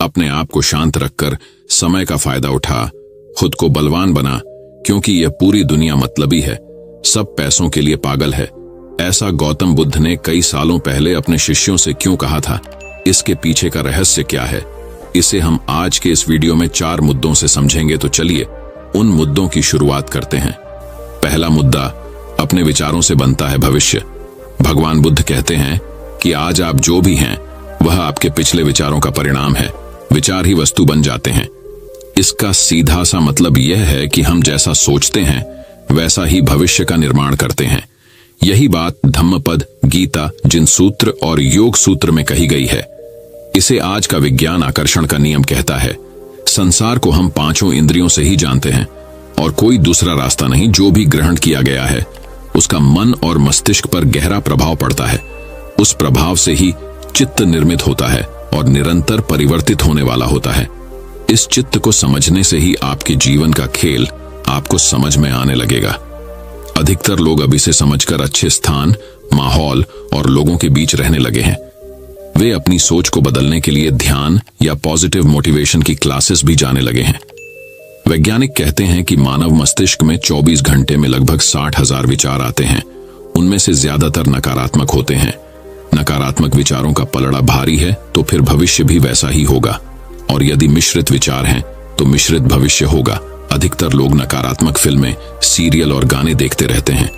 अपने आप को शांत रखकर समय का फायदा उठा, खुद को बलवान बना, क्योंकि यह पूरी दुनिया मतलबी है, सब पैसों के लिए पागल है। ऐसा गौतम बुद्ध ने कई सालों पहले अपने शिष्यों से क्यों कहा था? इसके पीछे का रहस्य क्या है? इसे हम आज के इस वीडियो में 4 मुद्दों से समझेंगे। तो चलिए उन मुद्दों की शुरुआत करते हैं। पहला मुद्दा, अपने विचारों से बनता है भविष्य। भगवान बुद्ध कहते हैं कि आज आप जो भी हैं वह आपके पिछले विचारों का परिणाम है। विचार ही वस्तु बन जाते हैं। इसका सीधा सा मतलब यह है कि हम जैसा सोचते हैं वैसा ही भविष्य का निर्माण करते हैं। यही बात धम्मपद, गीता, जिन सूत्र और योग सूत्र में कही गई है। इसे आज का विज्ञान आकर्षण का नियम कहता है। संसार को हम 5 इंद्रियों से ही जानते हैं और कोई दूसरा रास्ता नहीं। जो भी ग्रहण किया गया है उसका मन और मस्तिष्क पर गहरा प्रभाव पड़ता है। उस प्रभाव से ही चित्त निर्मित होता है और निरंतर परिवर्तित होने वाला होता है। इस चित्त को समझने से ही आपके जीवन का खेल आपको समझ में आने लगेगा। अधिकतर लोग अब इसे समझकर अच्छे स्थान, माहौल और लोगों के बीच रहने लगे हैं। वे अपनी सोच को बदलने के लिए ध्यान या पॉजिटिव मोटिवेशन की क्लासेस भी जाने लगे हैं। वैज्ञानिक कहते हैं कि मानव मस्तिष्क में 24 घंटे में लगभग 60,000 विचार आते हैं। उनमें से ज्यादातर नकारात्मक होते हैं। नकारात्मक विचारों का पलड़ा भारी है तो फिर भविष्य भी वैसा ही होगा, और यदि मिश्रित विचार हैं तो मिश्रित भविष्य होगा। अधिकतर लोग नकारात्मक फिल्में, सीरियल और गाने देखते रहते हैं।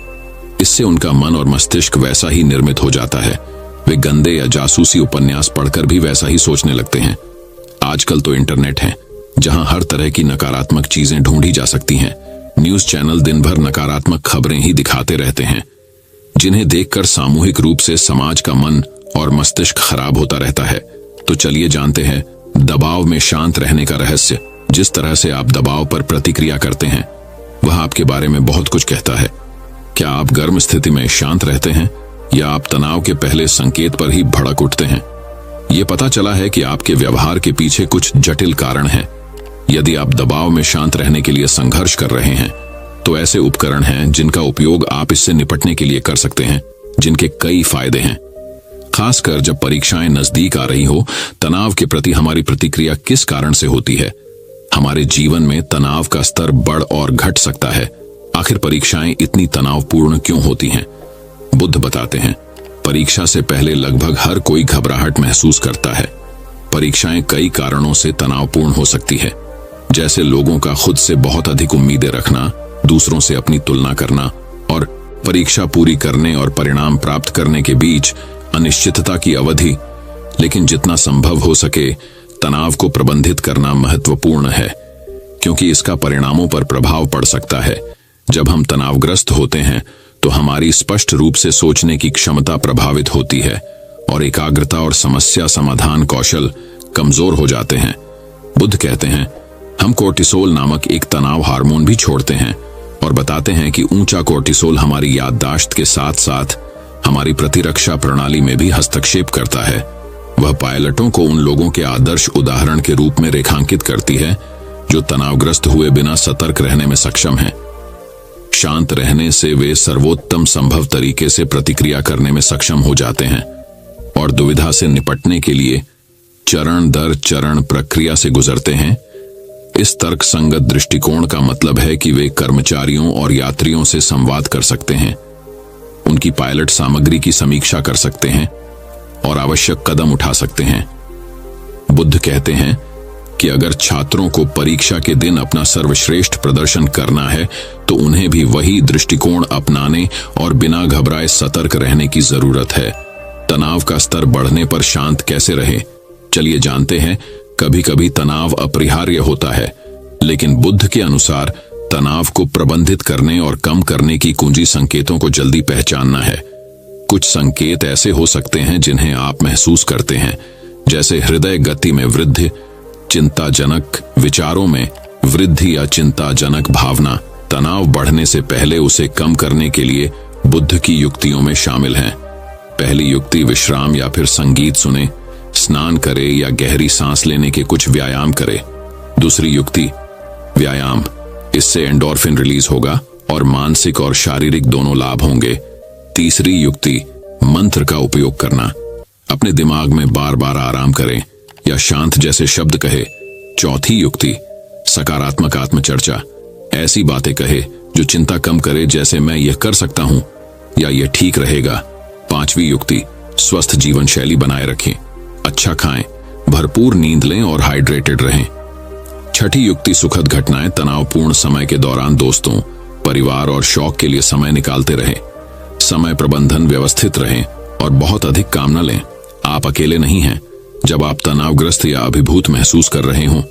इससे उनका मन और मस्तिष्क वैसा ही निर्मित हो जाता है। वे गंदे या जासूसी उपन्यास पढ़कर भी वैसा ही सोचने लगते हैं। आजकल तो इंटरनेट है जहां हर तरह की नकारात्मक चीजें ढूंढी जा सकती हैं। न्यूज चैनल दिन भर नकारात्मक खबरें ही दिखाते रहते हैं, जिन्हें देखकर सामूहिक रूप से समाज का मन और मस्तिष्क खराब होता रहता है। तो चलिए जानते हैं दबाव में शांत रहने का रहस्य। जिस तरह से आप दबाव पर प्रतिक्रिया करते हैं वह आपके बारे में बहुत कुछ कहता है। क्या आप गर्म स्थिति में शांत रहते हैं या आप तनाव के पहले संकेत पर ही भड़क उठते हैं? यह पता चला है कि आपके व्यवहार के पीछे कुछ जटिल कारण हैं। यदि आप दबाव में शांत रहने के लिए संघर्ष कर रहे हैं तो ऐसे उपकरण हैं जिनका उपयोग आप इससे निपटने के लिए कर सकते हैं, जिनके कई फायदे हैं। खासकर जब परीक्षाएं नजदीक आ रही हो, तनाव के प्रति हमारी प्रतिक्रिया किस कारण से होती है? हमारे जीवन में तनाव का स्तर बढ़ और घट सकता है। आखिर परीक्षाएं इतनी तनावपूर्ण क्यों होती हैं? बुद्ध बताते हैं, परीक्षा से पहले लगभग हर कोई घबराहट महसूस करता है। परीक्षाएं कई कारणों से तनावपूर्ण हो सकती है, जैसे लोगों का खुद से बहुत अधिक उम्मीदें रखना, दूसरों से अपनी तुलना करना और परीक्षा पूरी करने और परिणाम प्राप्त करने के बीच अनिश्चितता की अवधि। लेकिन जितना संभव हो सके तनाव को प्रबंधित करना महत्वपूर्ण है, क्योंकि इसका परिणामों पर प्रभाव पड़ सकता है। जब हम तनावग्रस्त होते हैं तो हमारी स्पष्ट रूप से सोचने की क्षमता प्रभावित होती है और एकाग्रता और समस्या समाधान कौशल कमजोर हो जाते हैं। बुद्ध कहते हैं, हम कोर्टिसोल नामक एक तनाव हार्मोन भी छोड़ते हैं और बताते हैं कि ऊंचा कोर्टिसोल हमारी याददाश्त के साथ साथ हमारी प्रतिरक्षा प्रणाली में भी हस्तक्षेप करता है। वह पायलटों को उन लोगों के आदर्श उदाहरण के रूप में रेखांकित करती है जो तनावग्रस्त हुए बिना सतर्क रहने में सक्षम हैं। शांत रहने से वे सर्वोत्तम संभव तरीके से प्रतिक्रिया करने में सक्षम हो जाते हैं और दुविधा से निपटने के लिए चरण दर चरण प्रक्रिया से गुजरते हैं। इस तर्क संगत दृष्टिकोण का मतलब है कि वे कर्मचारियों और यात्रियों से संवाद कर सकते हैं, उनकी पायलट सामग्री की समीक्षा कर सकते हैं और आवश्यक कदम उठा सकते हैं। बुद्ध कहते हैं कि अगर छात्रों को परीक्षा के दिन अपना सर्वश्रेष्ठ प्रदर्शन करना है तो उन्हें भी वही दृष्टिकोण अपनाने और बिना घबराए सतर्क रहने की जरूरत है। तनाव का स्तर बढ़ने पर शांत कैसे रहे? चलिए जानते हैं। कभी कभी तनाव अपरिहार्य होता है, लेकिन बुद्ध के अनुसार तनाव को प्रबंधित करने और कम करने की कुंजी संकेतों को जल्दी पहचानना है। कुछ संकेत ऐसे हो सकते हैं जिन्हें आप महसूस करते हैं, जैसे हृदय गति में वृद्धि, चिंताजनक विचारों में वृद्धि या चिंताजनक भावना। तनाव बढ़ने से पहले उसे कम करने के लिए बुद्ध की युक्तियों में शामिल हैं। पहली युक्ति, विश्राम या फिर संगीत सुने, स्नान करे या गहरी सांस लेने के कुछ व्यायाम करे। दूसरी युक्ति, व्यायाम, इससे एंडोर्फिन रिलीज होगा और मानसिक और शारीरिक दोनों लाभ होंगे। तीसरी युक्ति, मंत्र का उपयोग करना, अपने दिमाग में बार बार आराम करें या शांत जैसे शब्द कहे। चौथी युक्ति, सकारात्मक आत्मचर्चा। ऐसी बातें कहे जो चिंता कम करे, जैसे मैं यह कर सकता हूं या यह ठीक रहेगा। पांचवी युक्ति, स्वस्थ जीवन शैली बनाए रखें। अच्छा खाएं, भरपूर नींद लें और हाइड्रेटेड रहें। छठी युक्ति, सुखद घटनाएं। तनावपूर्ण समय के दौरान दोस्तों, परिवार और शौक के लिए समय निकालते रहें। समय प्रबंधन व्यवस्थित रहें और बहुत अधिक काम न लें। आप अकेले नहीं हैं। जब आप तनावग्रस्त या अभिभूत महसूस कर रहे हों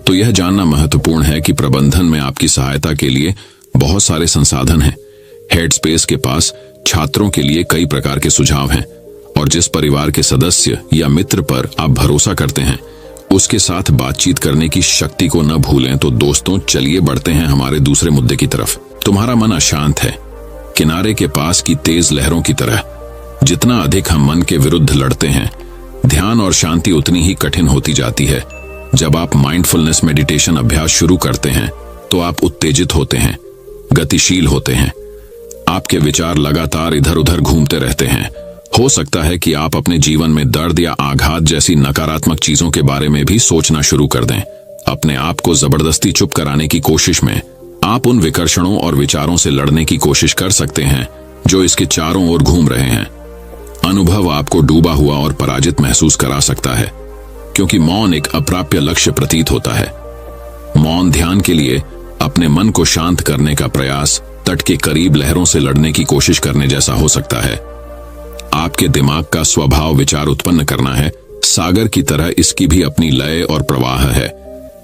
तो यह जानना महत्वपूर्ण है कि प्रबंधन में आपकी सहायता के लिए बहुत सारे संसाधन हैं। हेडस्पेस के पास छात्रों के लिए कई प्रकार के सुझाव हैं और जिस परिवार के सदस्य या मित्र पर आप भरोसा करते हैं उसके साथ बातचीत करने की शक्ति को न भूलें। तो दोस्तों, चलिए बढ़ते हैं हमारे दूसरे मुद्दे की तरफ। तुम्हारा मन अशांत है, किनारे के पास की तेज लहरों की तरह। जितना अधिक हम मन के विरुद्ध लड़ते हैं, ध्यान और शांति उतनी ही कठिन होती जाती है। जब आप माइंडफुलनेस मेडिटेशन अभ्यास शुरू करते हैं तो आप उत्तेजित होते हैं, गतिशील होते हैं। आपके विचार लगातार इधर उधर घूमते रहते हैं। हो सकता है कि आप अपने जीवन में दर्द या आघात जैसी नकारात्मक चीजों के बारे में भी सोचना शुरू कर दें। अपने आप को जबरदस्ती चुप कराने की कोशिश में आप उन विकर्षणों और विचारों से लड़ने की कोशिश कर सकते हैं जो इसके चारों ओर घूम रहे हैं। अनुभव आपको डूबा हुआ और पराजित महसूस करा सकता है, क्योंकि मौन एक अप्राप्य लक्ष्य प्रतीत होता है। मौन ध्यान के लिए अपने मन को शांत करने का प्रयास तट के करीब लहरों से लड़ने की कोशिश करने जैसा हो सकता है। आपके दिमाग का स्वभाव विचार उत्पन्न करना है। सागर की तरह इसकी भी अपनी लय और प्रवाह है।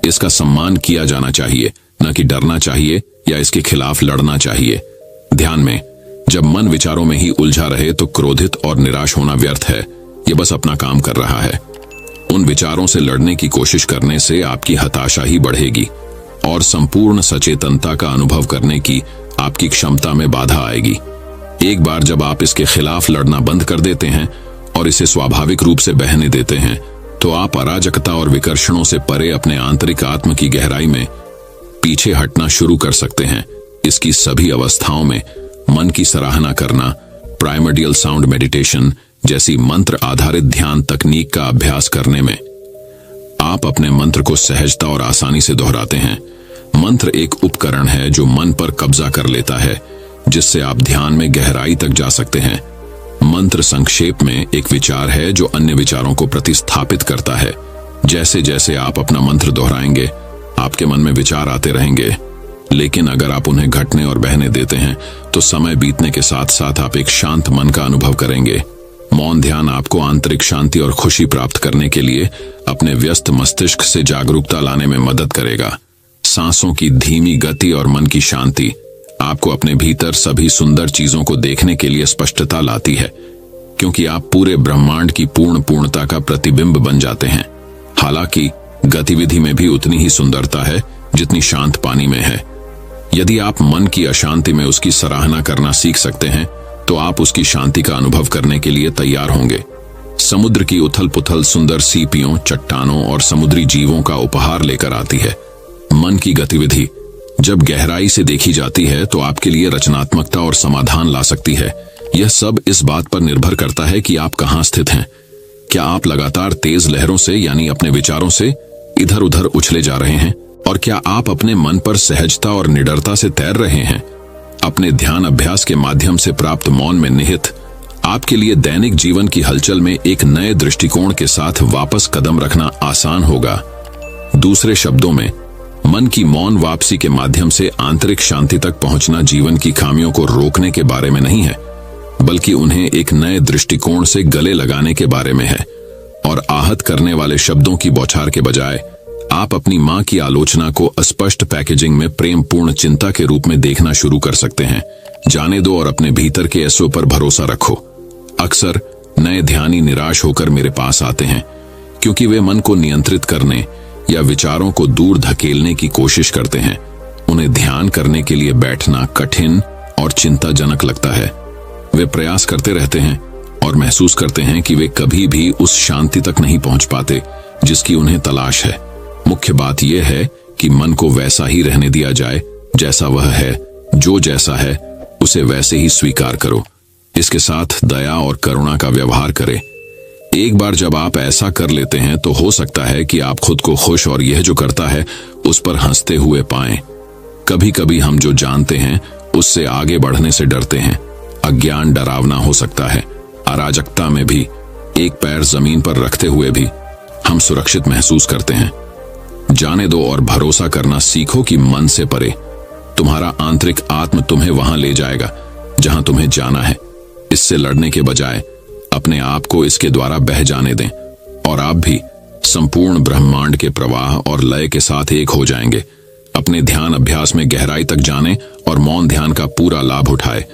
इसका सम्मान किया जाना चाहिए, न कि डरना चाहिए या इसके खिलाफ लड़ना चाहिए। ध्यान में जब मन विचारों में ही उलझा रहे तो क्रोधित और निराश होना व्यर्थ है। ये बस अपना काम कर रहा है। उन विचारों से लड़ने की कोशिश करने से आपकी हताशा ही बढ़ेगी और संपूर्ण सचेतनता का अनुभव करने की आपकी क्षमता में बाधा आएगी। एक बार जब आप इसके खिलाफ लड़ना बंद कर देते हैं और इसे स्वाभाविक रूप से बहने देते हैं तो आप अराजकता और विकर्षणों से परे अपने आंतरिक आत्म की गहराई में पीछे हटना शुरू कर सकते हैं। इसकी सभी अवस्थाओं में मन की सराहना करना, प्राइमर्डियल साउंड मेडिटेशन जैसी मंत्र आधारित ध्यान तकनीक का अभ्यास करने में आप अपने मंत्र को सहजता और आसानी से दोहराते हैं। मंत्र एक उपकरण है जो मन पर कब्जा कर लेता है, जिससे आप ध्यान में गहराई तक जा सकते हैं। मंत्र संक्षेप में एक विचार है जो अन्य विचारों को प्रतिस्थापित करता है। जैसे जैसे आप अपना मंत्र दोहराएंगे, आपके मन में विचार आते रहेंगे, लेकिन अगर आप उन्हें घटने और बहने देते हैं तो समय बीतने के साथ साथ आप एक शांत मन का अनुभव करेंगे। मौन ध्यान आपको आंतरिक शांति और खुशी प्राप्त करने के लिए अपने व्यस्त मस्तिष्क से जागरूकता लाने में मदद करेगा। सांसों की धीमी गति और मन की शांति आपको अपने भीतर सभी सुंदर चीजों को देखने के लिए स्पष्टता लाती है, क्योंकि आप पूरे ब्रह्मांड की पूर्णता का प्रतिबिंब बन जाते हैं। हालांकि गतिविधि में भी उतनी ही सुंदरता है जितनी शांत पानी में है। यदि आप मन की अशांति में उसकी सराहना करना सीख सकते हैं तो आप उसकी शांति का अनुभव करने के लिए तैयार होंगे। समुद्र की उथल पुथल सुंदर सीपियों, चट्टानों और समुद्री जीवों का उपहार लेकर आती है। मन की गतिविधि जब गहराई से देखी जाती है तो आपके लिए रचनात्मकता और समाधान ला सकती है। यह सब इस बात पर निर्भर करता है कि आप कहां स्थित हैं। क्या आप लगातार तेज लहरों से यानी अपने विचारों से इधर उधर उछले जा रहे हैं, और क्या आप अपने मन पर सहजता और निडरता से तैर रहे हैं। अपने ध्यान अभ्यास के माध्यम से प्राप्त मौन में निहित आपके लिए दैनिक जीवन की हलचल में एक नए दृष्टिकोण के साथ वापस कदम रखना आसान होगा। दूसरे शब्दों में, मन की मौन वापसी के माध्यम से आंतरिक शांति तक पहुंचना जीवन की खामियों को रोकने के बारे में नहीं है, बल्कि उन्हें एक नए दृष्टिकोण से गले लगाने के बारे में है। और आहत करने वाले शब्दों की बौछार के बजाय आप अपनी मां की आलोचना को अस्पष्ट पैकेजिंग में प्रेमपूर्ण चिंता के रूप में देखना शुरू कर सकते हैं। जाने दो और अपने भीतर के एसओ पर भरोसा रखो। अक्सर नए ध्यानी निराश होकर मेरे पास आते हैं क्योंकि वे मन को नियंत्रित करने या विचारों को दूर धकेलने की कोशिश करते हैं। उन्हें ध्यान करने के लिए बैठना कठिन और चिंताजनक लगता है। वे प्रयास करते रहते हैं और महसूस करते हैं कि वे कभी भी उस शांति तक नहीं पहुंच पाते जिसकी उन्हें तलाश है। मुख्य बात यह है कि मन को वैसा ही रहने दिया जाए जैसा वह है। जो जैसा है उसे वैसे ही स्वीकार करो। इसके साथ दया और करुणा का व्यवहार करें। एक बार जब आप ऐसा कर लेते हैं तो हो सकता है कि आप खुद को खुश और यह जो करता है उस पर हंसते हुए पाएं। कभी कभी हम जो जानते हैं उससे आगे बढ़ने से डरते हैं। अज्ञान डरावना हो सकता है। अराजकता में भी एक पैर जमीन पर रखते हुए भी हम सुरक्षित महसूस करते हैं। जाने दो और भरोसा करना सीखो कि मन से परे तुम्हारा आंतरिक आत्म तुम्हें वहां ले जाएगा जहां तुम्हें जाना है। इससे लड़ने के बजाय अपने आप को इसके द्वारा बह जाने दें और आप भी संपूर्ण ब्रह्मांड के प्रवाह और लय के साथ एक हो जाएंगे। अपने ध्यान अभ्यास में गहराई तक जाने और मौन ध्यान का पूरा लाभ उठाए।